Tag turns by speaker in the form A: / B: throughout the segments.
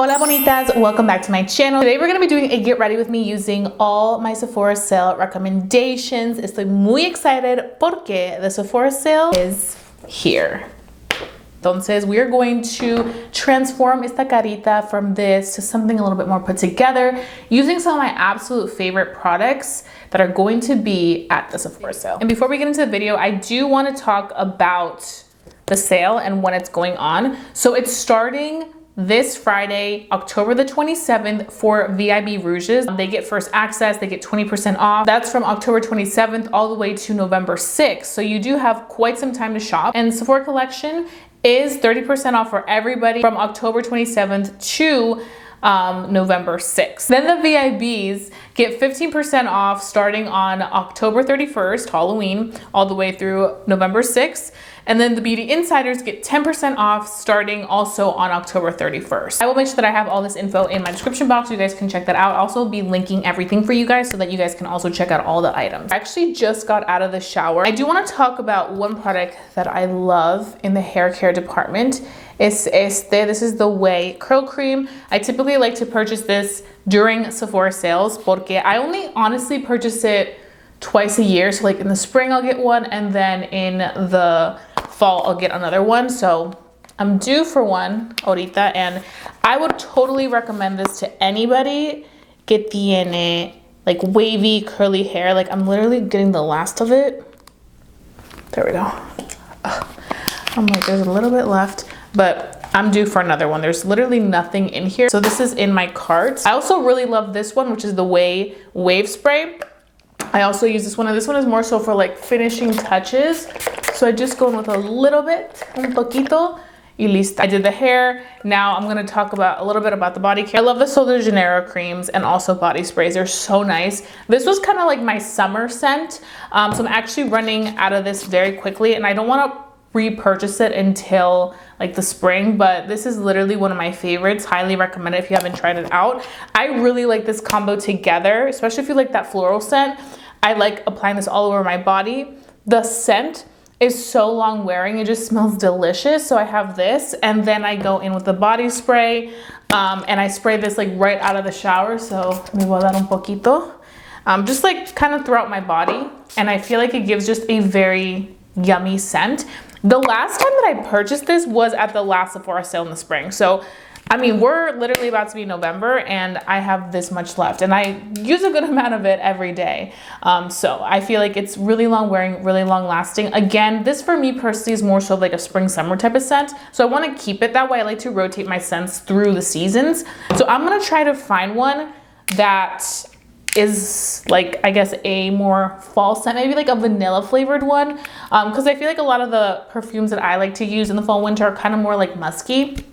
A: Hola bonitas, welcome back to my channel. Today we're going to be doing a get ready with me using all my Sephora sale recommendations. Estoy muy excited porque the Sephora sale is here. Entonces we are going to transform esta carita from this to something a little bit more put together using some of my absolute favorite products that are going to be at the Sephora sale. And before we get into the video, I do want to talk about the sale and when it's going on. So it's starting this Friday, October the 27th for VIB Rouges. They get first access, they get 20% off. That's from October 27th all the way to November 6th. So you do have quite some time to shop. And Sephora collection is 30% off for everybody from October 27th to November 6th. Then the VIBs get 15% off starting on October 31st, Halloween, all the way through November 6th. And then the Beauty Insiders get 10% off starting also on October 31st. I will make sure that I have all this info in my description box so you guys can check that out. I'll also be linking everything for you guys so that you guys can also check out all the items. I actually just got out of the shower. I do want to talk about one product that I love in the hair care department. It's ESTEE. This is the Way Curl Cream. I typically like to purchase this during Sephora sales porque I only honestly purchase it twice a year. So like in the spring I'll get one and then in the fall I'll get another one. So I'm due for one ahorita and I would totally recommend this to anybody que tiene like wavy curly hair. Like I'm literally getting the last of it. There we go. I'm like there's a little bit left, but I'm due for another one. There's literally nothing in here. So this is in my cart. I also really love this one, which is the Way Wave Spray. I also use this one, and this one is more so for like finishing touches. So I just go in with a little bit, un poquito, y listo. I did the hair. Now I'm gonna talk about a little bit about the body care. I love the Sol de Janeiro creams and also body sprays. They're so nice. This was kind of like my summer scent. So I'm actually running out of this very quickly, and I don't want to repurchase it until like the spring, but this is literally one of my favorites. Highly recommend it if you haven't tried it out. I really like this combo together, especially if you like that floral scent. I like applying this all over my body. The scent is so long wearing, it just smells delicious. So I have this, and then I go in with the body spray, and I spray this like right out of the shower. So me voy a dar un poquito, just like kind of throughout my body, and I feel like it gives just a very yummy scent. The last time that I purchased this was at the last Sephora sale in the spring. So, I mean, we're literally about to be November and I have this much left and I use a good amount of it every day. So I feel like it's really long wearing, really long lasting. Again, this for me personally is more so like a spring summer type of scent. So I want to keep it that way. I like to rotate my scents through the seasons. So I'm going to try to find one that is like, I guess, a more fall scent, maybe like a vanilla flavored one. Because I feel like a lot of the perfumes that I like to use in the fall winter are kind of more like musky.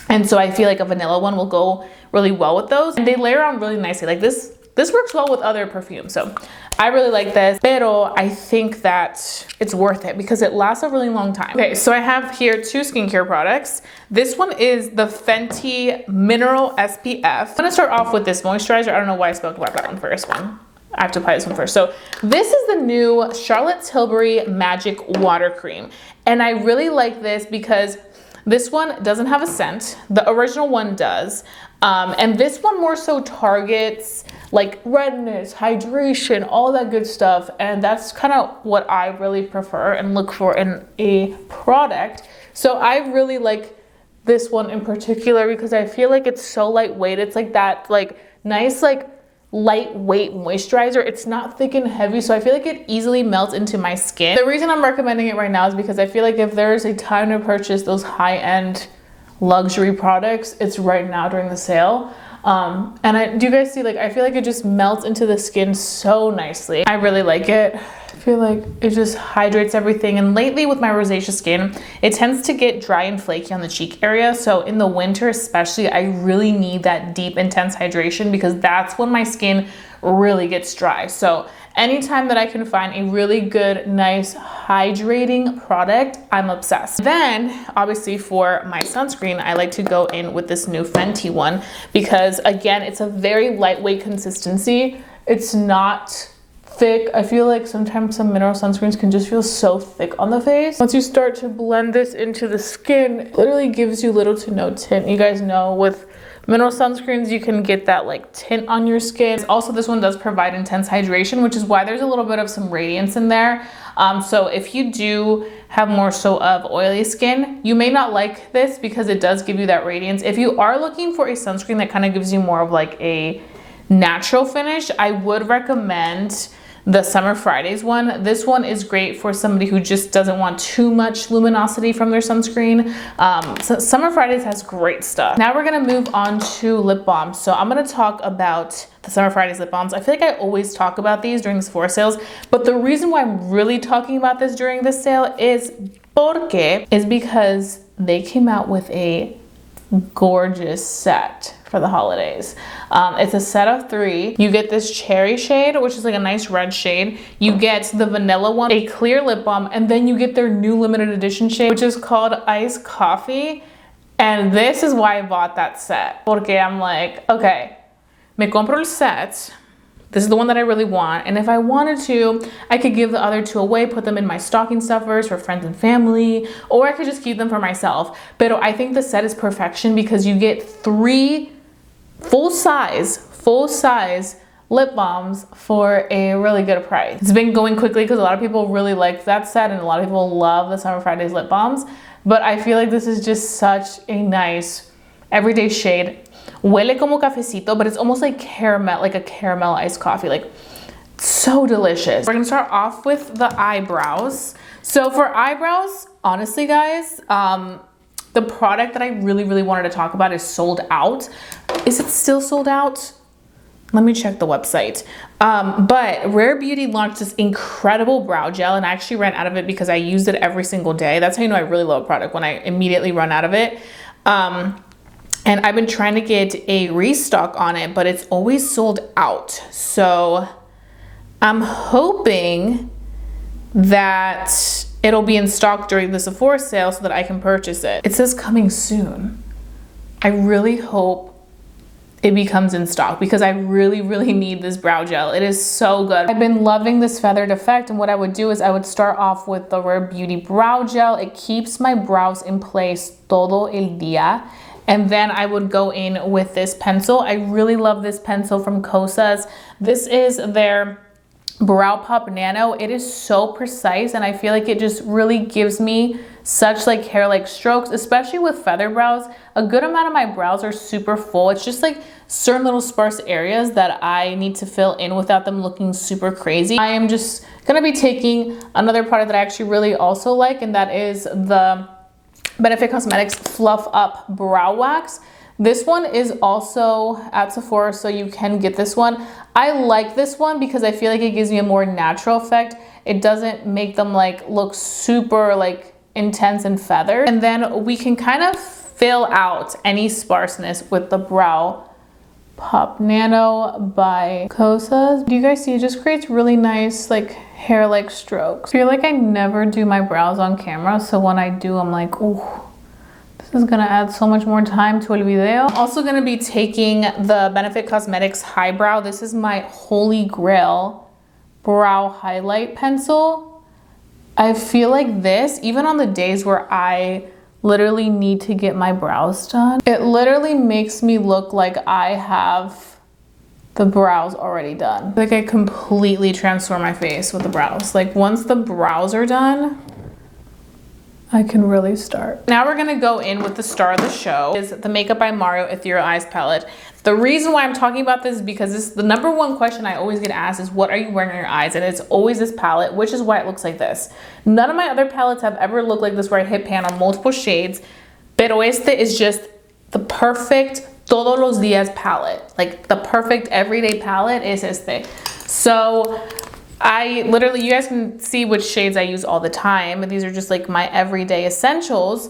A: And so I feel like a vanilla one will go really well with those. And they layer on really nicely. Like this works well with other perfumes. So I really like this, pero I think that it's worth it because it lasts a really long time. Okay, so I have here two skincare products. This one is the FENTY Mineral SPF. I'm gonna start off with this moisturizer. I don't know why I spoke about that one first. I have to apply this one first. So this is the new Charlotte Tilbury Magic Water Cream. And I really like this because this one doesn't have a scent. The original one does. And this one more so targets like redness, hydration, all that good stuff. And that's kind of what I really prefer and look for in a product. So I really like this one in particular because I feel like it's so lightweight. It's like that like nice like lightweight moisturizer. It's not thick and heavy, so I feel like it easily melts into my skin. The reason I'm recommending it right now is because I feel like if there's a time to purchase those high-end luxury products, it's right now during the sale. And do you guys see, like, I feel like it just melts into the skin so nicely. I really like it. I feel like it just hydrates everything. And lately with my rosacea skin, it tends to get dry and flaky on the cheek area. So in the winter especially, I really need that deep, intense hydration because that's when my skin really gets dry. So anytime that I can find a really good, nice, hydrating product, I'm obsessed. Then, obviously for my sunscreen, I like to go in with this new FENTY one because again, it's a very lightweight consistency. It's not thick. I feel like sometimes some mineral sunscreens can just feel so thick on the face. Once you start to blend this into the skin, it literally gives you little to no tint. You guys know with mineral sunscreens, you can get that like tint on your skin. Also, this one does provide intense hydration, which is why there's a little bit of some radiance in there. So if you do have more so of oily skin, you may not like this because it does give you that radiance. If you are looking for a sunscreen that kind of gives you more of like a natural finish, I would recommend the Summer Fridays one. This one is great for somebody who just doesn't want too much luminosity from their sunscreen. So Summer Fridays has great stuff. Now we're gonna move on to lip balms. So I'm gonna talk about the Summer Fridays lip balms. I feel like I always talk about these during the Sephora sales, but the reason why I'm really talking about this during this sale is because they came out with a gorgeous set for the holidays. It's a set of 3. You get this cherry shade, which is like a nice red shade. You get the vanilla one, a clear lip balm, and then you get their new limited edition shade, which is called Iced Coffee. And this is why I bought that set. Porque I'm like, okay, me compro el set. This is the one that I really want. And if I wanted to, I could give the other 2 away, put them in my stocking stuffers for friends and family, or I could just keep them for myself. But I think the set is perfection because you get 3 full size lip balms for a really good price. It's been going quickly because a lot of people really like that set and a lot of people love the Summer Fridays lip balms. But I feel like this is just such a nice everyday shade. Huele como cafecito, but it's almost like caramel, like a caramel iced coffee, like so delicious. We're gonna start off with the eyebrows. So for eyebrows, honestly guys, the product that I really wanted to talk about is sold out. Is it still sold out? Let me check the website. But Rare Beauty launched this incredible brow gel, and I actually ran out of it because I used it every single day. That's how you know I really love a product, when I immediately run out of it. And I've been trying to get a restock on it, but it's always sold out. So I'm hoping that it'll be in stock during the Sephora sale so that I can purchase it. It says coming soon. I really hope it becomes in stock because I really need this brow gel. It is so good. I've been loving this feathered effect, and what I would do is I would start off with the Rare Beauty brow gel. It keeps my brows in place todo el día. And then I would go in with this pencil. I really love this pencil from Kosas. This is their Brow Pop Nano. It is so precise, and I feel like it just really gives me such like hair-like strokes, especially with feather brows. A good amount of my brows are super full. It's just like certain little sparse areas that I need to fill in without them looking super crazy. I am just gonna be taking another product that I actually really also like, and that is the Benefit Cosmetics Fluff Up Brow Wax. This one is also at Sephora, so you can get this one. I like this one because I feel like it gives me a more natural effect. It doesn't make them like look super like intense and feathered. And then we can kind of fill out any sparseness with the Brow Pop Nano by Kosas. Do you guys see? It just creates really nice like hair-like strokes. I feel like I never do my brows on camera, so when I do, I'm like, ooh, this is gonna add so much more time to el video. I'm also gonna be taking the Benefit Cosmetics Highbrow. This is my holy grail brow highlight pencil. I feel like this, even on the days where I literally need to get my brows done, it literally makes me look like I have the brows already done. Like I completely transform my face with the brows. Like once the brows are done, I can really start. Now we're gonna go in with the star of the show, is the Makeup by Mario Ethereal Eyes palette. The reason why I'm talking about this is because this is the #1 question I always get asked is, what are you wearing on your eyes? And it's always this palette, which is why it looks like this. None of my other palettes have ever looked like this, where I hit pan on multiple shades, pero este is just the perfect todos los días palette. Like the perfect everyday palette is este. So I literally, you guys can see which shades I use all the time. These are just like my everyday essentials.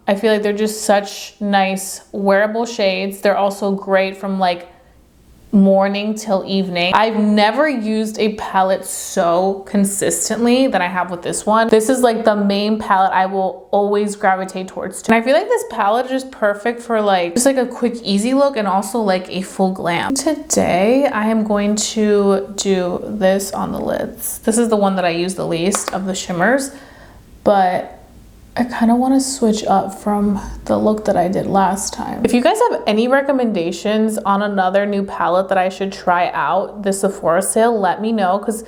A: I feel like they're just such nice wearable shades. They're also great from like morning till evening. I've never used a palette so consistently than I have with this one. This is like the main palette I will always gravitate towards. And I feel like this palette is just perfect for like just like a quick easy look and also like a full glam. Today I am going to do this on the lids. This is the one that I use the least of the shimmers, but I kind of want to switch up from the look that I did last time. If you guys have any recommendations on another new palette that I should try out this Sephora sale, let me know, because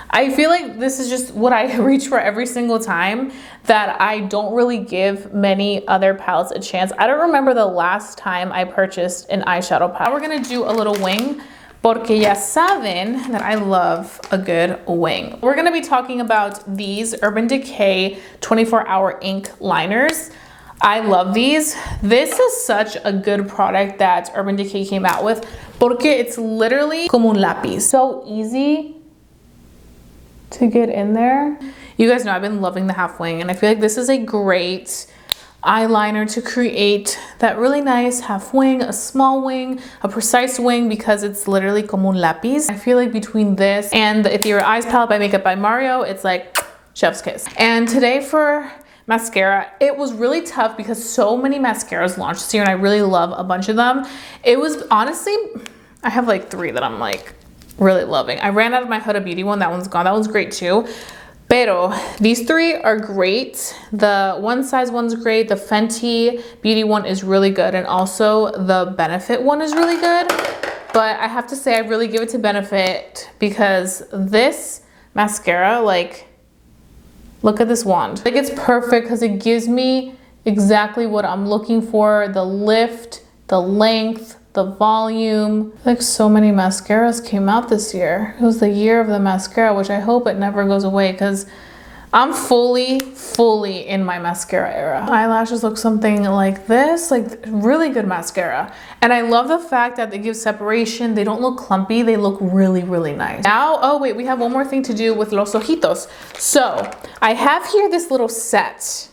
A: I feel like this is just what I reach for every single time, that I don't really give many other palettes a chance. I don't remember the last time I purchased an eyeshadow palette. Now we're gonna do a little wing, porque ya saben that I love a good wing. We're gonna be talking about these Urban Decay 24-hour ink liners. I love these. This is such a good product that Urban Decay came out with, porque it's literally como un lápiz. So easy to get in there. You guys know I've been loving the half wing, and I feel like this is a great eyeliner to create that really nice half wing, a small wing, a precise wing, because it's literally como un lápiz. I feel like between this and the If Your Eyes palette by Makeup by Mario, it's like chef's kiss. And today for mascara, it was really tough because so many mascaras launched this year and I really love a bunch of them. It was honestly, I have like 3 that I'm like really loving. I ran out of my Huda Beauty one. That one's gone. That one's great too. Pero these 3 are great. The One Size one's great. The Fenty Beauty one is really good. And also the Benefit one is really good. But I have to say I really give it to Benefit because this mascara, like, look at this wand. Like, it's perfect because it gives me exactly what I'm looking for. The lift, the length, the volume. Like, so many mascaras came out this year. It was the year of the mascara, which I hope it never goes away because I'm fully in my mascara era. Eyelashes look something like this, like really good mascara. And I love the fact that they give separation. They don't look clumpy. They look really nice. Now, oh wait, we have one more thing to do with los ojitos. So I have here this little set.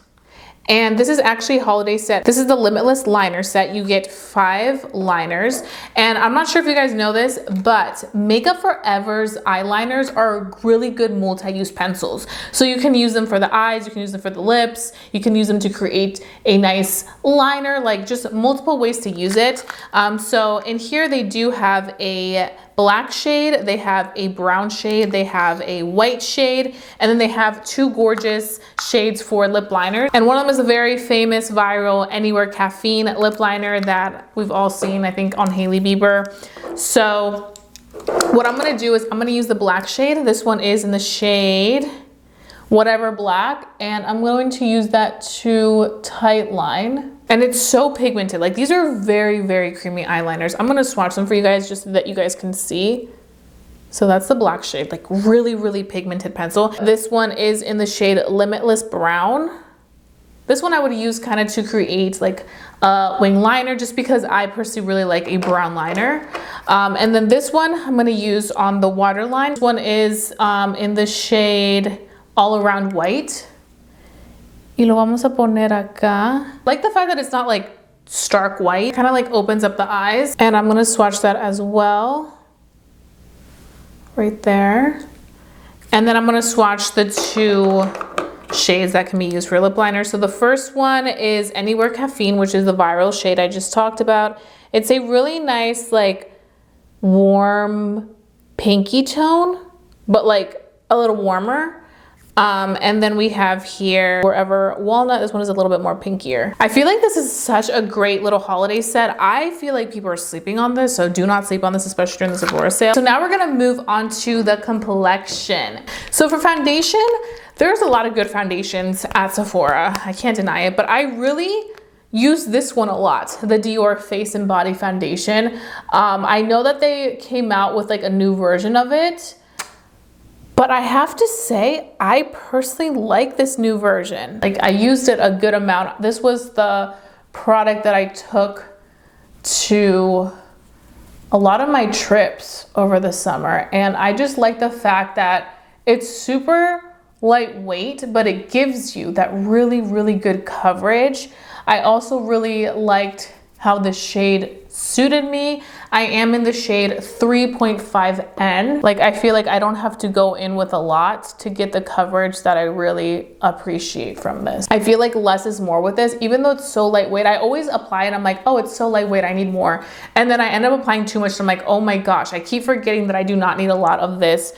A: And this is actually a holiday set. This is the Limitless liner set. You get 5 liners. And I'm not sure if you guys know this, but Makeup Forever's eyeliners are really good multi-use pencils. So you can use them for the eyes, you can use them for the lips, you can use them to create a nice liner, like just multiple ways to use it. So in here they do have a black shade, they have a brown shade, they have a white shade, and then they have 2 gorgeous shades for lip liners. And one of them is a very famous viral Anywhere Caffeine lip liner that we've all seen, I think, on Hailey Bieber. So what I'm gonna do is I'm gonna use the black shade. This one is in the shade Whatever Black, and I'm going to use that to tight line. And it's so pigmented. Like, these are very creamy eyeliners. I'm gonna swatch them for you guys just so that you guys can see. So that's the black shade, like really pigmented pencil. This one is in the shade Limitless Brown. This one I would use kind of to create like a wing liner, just because I personally really like a brown liner. And then this one I'm gonna use on the waterline. This one is in the shade All Around White. Y lo vamos a poner acá. I like the fact that it's not like stark white. Kind of like opens up the eyes. And I'm gonna swatch that as well. Right there. And then I'm gonna swatch the 2 shades that can be used for lip liner. So the first one is Anywhere Caffeine, which is the viral shade I just talked about. It's a really nice, like, warm pinky tone, but like a little warmer. And then we have here Forever Walnut. This one is a little bit more pinkier. I feel like this is such a great little holiday set. I feel like people are sleeping on this, so do not sleep on this, especially during the Sephora sale. So now we're gonna move on to the complexion. So for foundation, there's a lot of good foundations at Sephora. I can't deny it, but I really use this one a lot, the Dior Face and Body Foundation. I know that they came out with like a new version of it, but I have to say, I personally like this new version. Like, I used it a good amount. This was the product that I took to a lot of my trips over the summer. And I just like the fact that it's super lightweight, but it gives you that really good coverage. I also really liked how the shade suited me. I am in the shade 3.5N. Like, I feel like I don't have to go in with a lot to get the coverage that I really appreciate from this. I feel like less is more with this, even though it's so lightweight. I always apply it, I'm like, oh, it's so lightweight, I need more. And then I end up applying too much, so I'm like, oh my gosh, I keep forgetting that I do not need a lot of this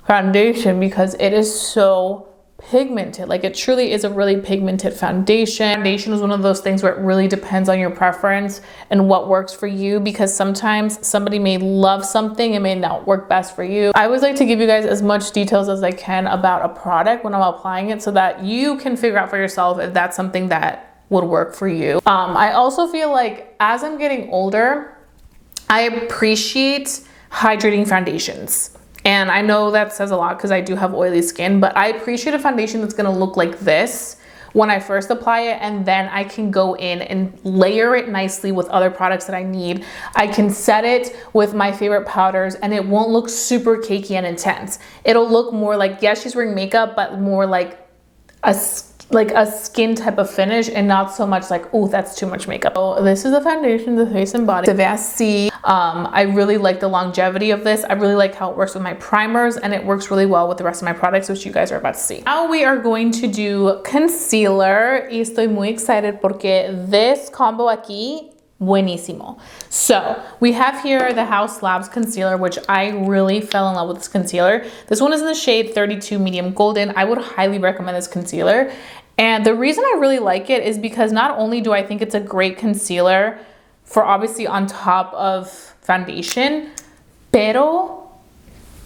A: foundation because it is so pigmented. Like, it truly is a really pigmented foundation. Foundation is one of those things where it really depends on your preference and what works for you, because sometimes somebody may love something and may not work best for you. I always like to give you guys as much details as I can about a product when I'm applying it, so that you can figure out for yourself if that's something that would work for you. I also feel like as I'm getting older, I appreciate hydrating foundations. And I know that says a lot because I do have oily skin, but I appreciate a foundation that's gonna look like this when I first apply it, and then I can go in and layer it nicely with other products that I need. I can set it with my favorite powders and it won't look super cakey and intense. It'll look more like, yes, she's wearing makeup, but more like a skin type of finish, and not so much like, oh, that's too much makeup. So this is the foundation, the Face and Body. Se ve así. I really like the longevity of this. I really like how it works with my primers, and it works really well with the rest of my products, which you guys are about to see. Now we are going to do concealer, y estoy muy excited porque this combo aquí, buenísimo. So we have here the Haus Labs concealer, which I really fell in love with this concealer. This one is in the shade 32 Medium Golden. I would highly recommend this concealer. And the reason I really like it is because not only do I think it's a great concealer for obviously on top of foundation, pero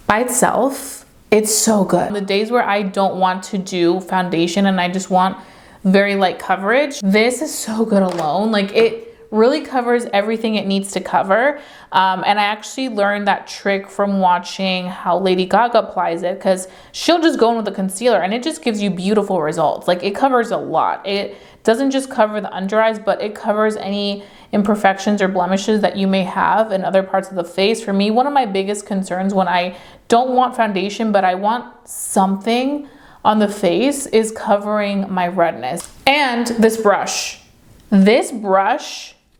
A: by itself, it's so good. The days where I don't want to do foundation and I just want very light coverage, this is so good alone. Like, it really covers everything it needs to cover. And I actually learned that trick from watching how Lady Gaga applies it, because she'll just go in with a concealer and it just gives you beautiful results. Like, it covers a lot. It doesn't just cover the under eyes, but it covers any imperfections or blemishes that you may have in other parts of the face. For me, one of my biggest concerns when I don't want foundation, but I want something on the face, is covering my redness. And this brush,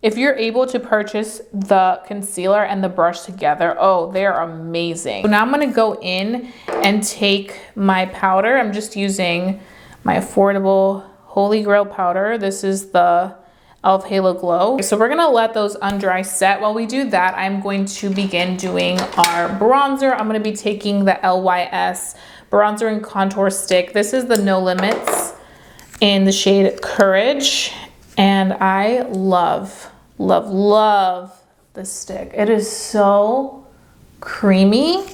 A: if you're able to purchase the concealer and the brush together, oh, they're amazing. So now I'm gonna go in and take my powder. I'm just using my affordable Holy Grail powder. This is the e.l.f. Halo Glow. So we're gonna let those under eye set. While we do that, I'm going to begin doing our bronzer. I'm gonna be taking the LYS bronzer and contour stick. This is the No Limits in the shade Courage. And I love, love, love this stick. It is so creamy,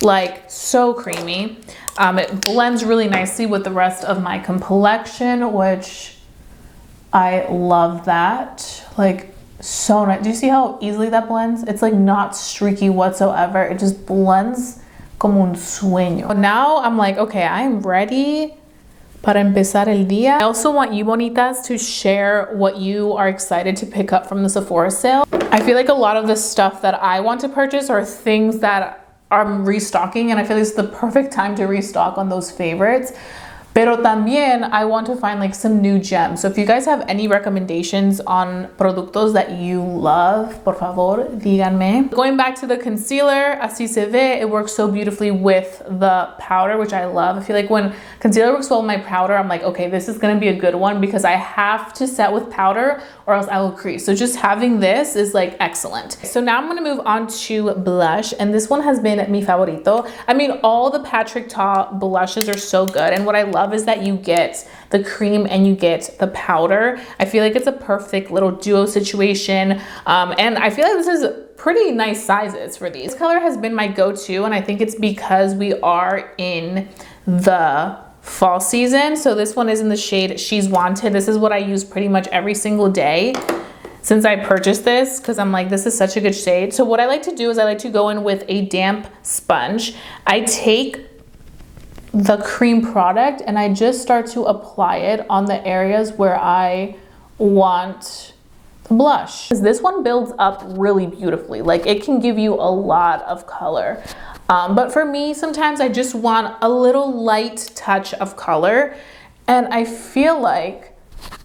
A: like so creamy. It blends really nicely with the rest of my complexion, which I love that. Like, so nice. Do you see how easily that blends? It's like not streaky whatsoever. It just blends como un sueño. Now I'm like, okay, I'm ready para empezar el día. I also want you, Bonitas, to share what you are excited to pick up from the Sephora sale. I feel like a lot of the stuff that I want to purchase are things that I'm restocking, and I feel like it's the perfect time to restock on those favorites. Pero también I want to find like some new gems. So if you guys have any recommendations on productos that you love, por favor, díganme. Going back to the concealer, así se ve, it works so beautifully with the powder, which I love. I feel like when concealer works well with my powder, I'm like, okay, this is gonna be a good one, because I have to set with powder or else I will crease. So just having this is like excellent. So now I'm gonna move on to blush, and this one has been mi favorito. I mean, all the Patrick Ta blushes are so good, and what I love is that you get the cream and you get the powder. I feel like it's a perfect little duo situation, and I feel like this is pretty nice sizes for these. This color has been my go-to, and I think it's because we are in the fall season. So this one is in the shade She's Wanted. This is what I use pretty much every single day since I purchased this, because I'm like, this is such a good shade. So what I like to do is I like to go in with a damp sponge. I take the cream product and I just start to apply it on the areas where I want the blush. This one builds up really beautifully. Like, it can give you a lot of color. But for me, sometimes I just want a little light touch of color, and I feel like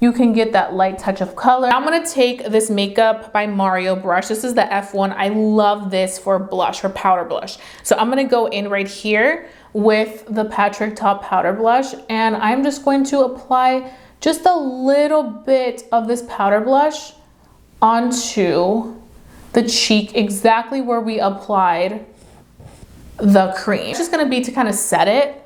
A: you can get that light touch of color. I'm gonna take this Makeup by Mario brush. This is the F1. I love this for blush, for powder blush. So I'm gonna go in right here with the Patrick Ta powder blush, and I'm just going to apply just a little bit of this powder blush onto the cheek, exactly where we applied the cream. It's just gonna be to kind of set it.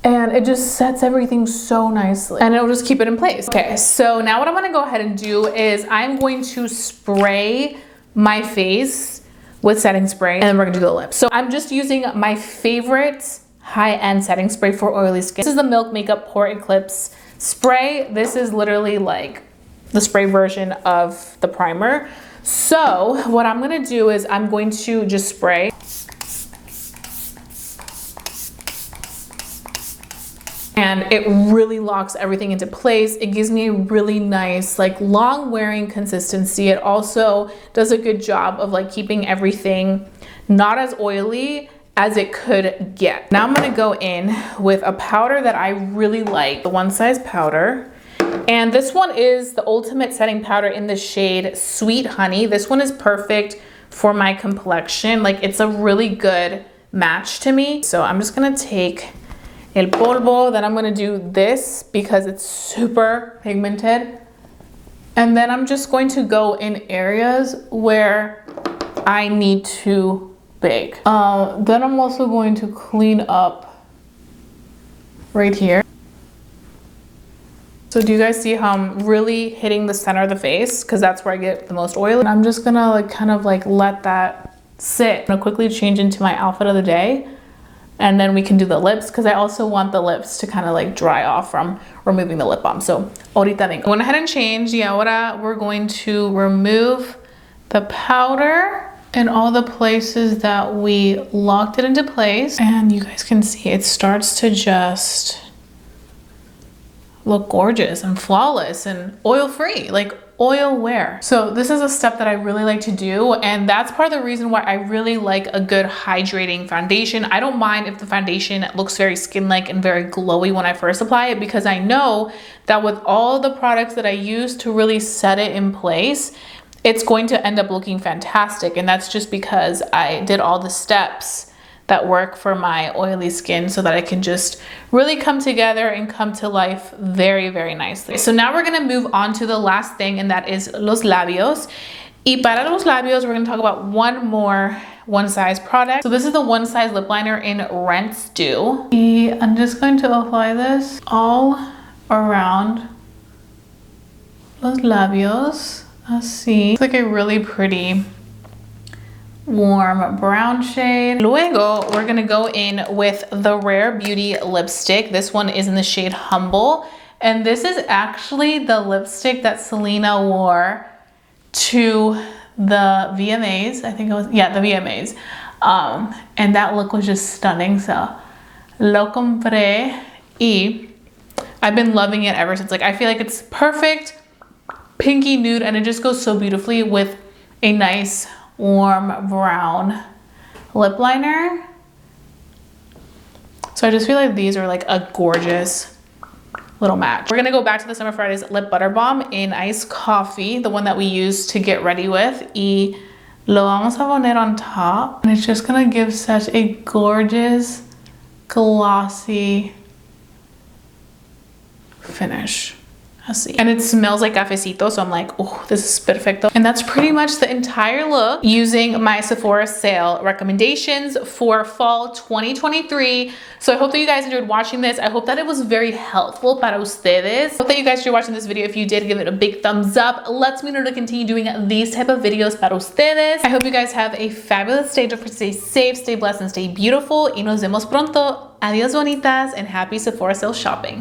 A: And it just sets everything so nicely. And it'll just keep it in place. Okay, so now what I'm gonna go ahead and do is I'm going to spray my face with setting spray, and then we're gonna do the lips. So I'm just using my favorite high-end setting spray for oily skin. This is the Milk Makeup Pore Eclipse spray. This is literally like the spray version of the primer. So what I'm gonna do is I'm going to just spray. And it really locks everything into place. It gives me a really nice, like, long wearing consistency. It also does a good job of like keeping everything not as oily as it could get. Now I'm gonna go in with a powder that I really like, the One Size powder. And this one is the ultimate setting powder in the shade Sweet Honey. This one is perfect for my complexion. Like, it's a really good match to me. So I'm just gonna take el polvo, then I'm gonna do this because it's super pigmented. And then I'm just going to go in areas where I need to bake. Then I'm also going to clean up right here. So do you guys see how I'm really hitting the center of the face? Because that's where I get the most oil. And I'm just gonna like kind of like let that sit. I'm gonna quickly change into my outfit of the day. And then we can do the lips because I also want the lips to kind of like dry off from removing the lip balm. So ahorita vengo. I went ahead and changed. Y ahora we're going to remove the powder in all the places that we locked it into place. And you guys can see it starts to just look gorgeous and flawless and oil-free, like oil wear. So this is a step that I really like to do, and that's part of the reason why I really like a good hydrating foundation. I don't mind if the foundation looks very skin-like and very glowy when I first apply it, because I know that with all the products that I use to really set it in place, it's going to end up looking fantastic. And that's just because I did all the steps that work for my oily skin so that I can just really come together and come to life very, very nicely. So now we're gonna move on to the last thing, and that is los labios. Y para los labios, we're gonna talk about one more One Size product. So this is the One Size lip liner in Rent Dew. I'm just going to apply this all around los labios. Así. It's like a really pretty warm brown shade. Luego, we're gonna go in with the Rare Beauty lipstick. This one is in the shade Humble. And this is actually the lipstick that Selena wore to the VMAs. I think it was, yeah, the VMAs. And that look was just stunning. So, lo compré y I've been loving it ever since. Like, I feel like it's perfect pinky nude, and it just goes so beautifully with a nice warm brown lip liner. So I just feel like these are like a gorgeous little match. We're gonna go back to the Summer Fridays Lip Butter Balm in Iced Coffee, the one that we used to get ready with. Y lo vamos a poner on top, and it's just gonna give such a gorgeous, glossy finish. Así. And it smells like cafecito, so I'm like, oh, this is perfecto. And that's pretty much the entire look using my Sephora sale recommendations for fall 2023. So I hope that you guys enjoyed watching this. I hope that it was very helpful para ustedes. I hope that you guys enjoyed watching this video. If you did, give it a big thumbs up. Lets me know to continue doing these type of videos para ustedes. I hope you guys have a fabulous day. Don't forget to stay safe, stay blessed, and stay beautiful. Y nos vemos pronto. Adios, bonitas, and happy Sephora sale shopping.